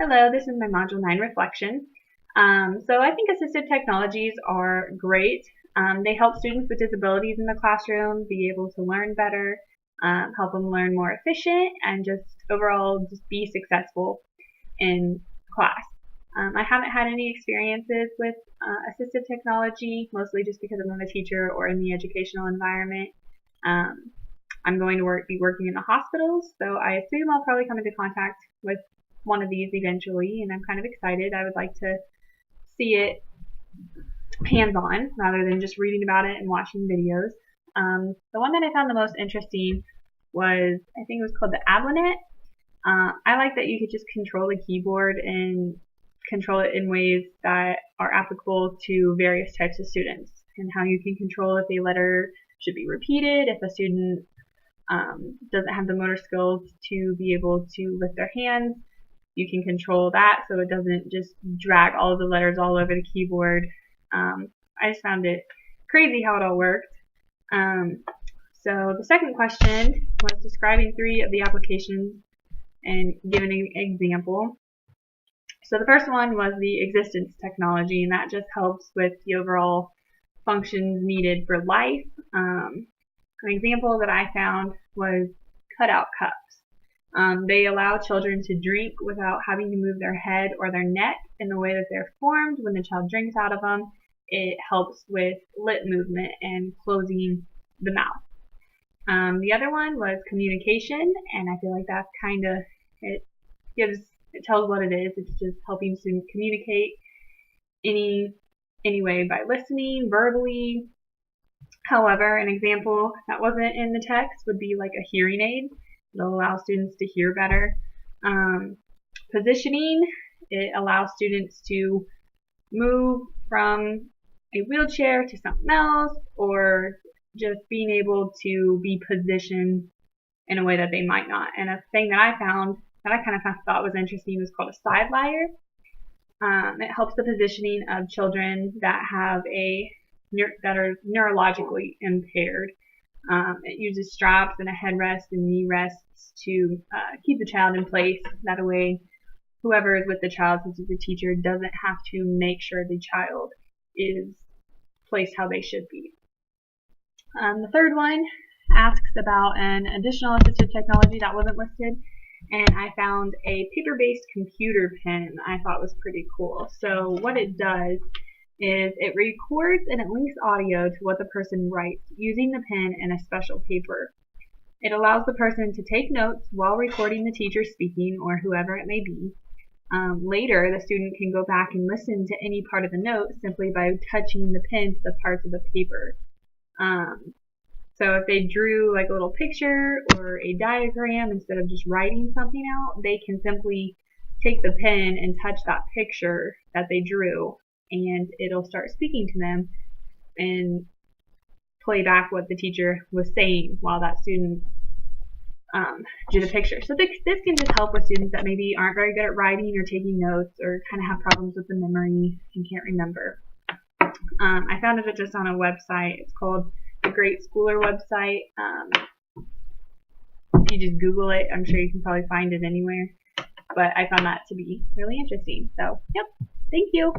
Hello, this is my Module 9 reflection. So I think assistive technologies are great. They help students with disabilities in the classroom be able to learn better, help them learn more efficient, and just overall just be successful in class. I haven't had any experiences with assistive technology, mostly just because I'm not a teacher or in the educational environment. Um, I'm going to be working in the hospitals, so I assume I'll probably come into contact with one of these eventually, and I'm kind of excited. I would like to see it hands-on rather than just reading about it and watching videos. The one that I found the most interesting was, I think it was called the Ablenet. I like that you could just control the keyboard and control it in ways that are applicable to various types of students, and how you can control if a letter should be repeated, if a student doesn't have the motor skills to be able to lift their hands. You can control that so it doesn't just drag all of the letters all over the keyboard. I just found it crazy how it all worked. So the second question was describing 3 of the applications and giving an example. So the first one was the existence technology, and that just helps with the overall functions needed for life. An example that I found was cutout cups. They allow children to drink without having to move their head or their neck in the way that they're formed when the child drinks out of them. It helps with lip movement and closing the mouth. The other one was communication, and I feel like that's kind of, it tells what it is. It's just helping students communicate any way by listening, verbally. However, an example that wasn't in the text would be like a hearing aid. It'll allow students to hear better. Positioning, it allows students to move from a wheelchair to something else, or just being able to be positioned in a way that they might not. And a thing that I found that I kind of thought was interesting was called a side liar. It helps the positioning of children that have that are neurologically impaired. It uses straps and a headrest and knee rests to keep the child in place. That way, whoever is with the child, such as the teacher, doesn't have to make sure the child is placed how they should be. The third one asks about an additional assistive technology that wasn't listed, and I found a paper-based computer pen I thought was pretty cool. So what it does is it records and it links audio to what the person writes using the pen and a special paper. It allows the person to take notes while recording the teacher speaking or whoever it may be. Later, the student can go back and listen to any part of the note simply by touching the pen to the parts of the paper. So if they drew like a little picture or a diagram instead of just writing something out, they can simply take the pen and touch that picture that they drew, and it'll start speaking to them and play back what the teacher was saying while that student drew the picture. So this can just help with students that maybe aren't very good at writing or taking notes, or kind of have problems with the memory and can't remember. I found it just on a website. It's called the Great Schooler website. If you just Google it, I'm sure you can probably find it anywhere. But I found that to be really interesting. So, yep. Thank you.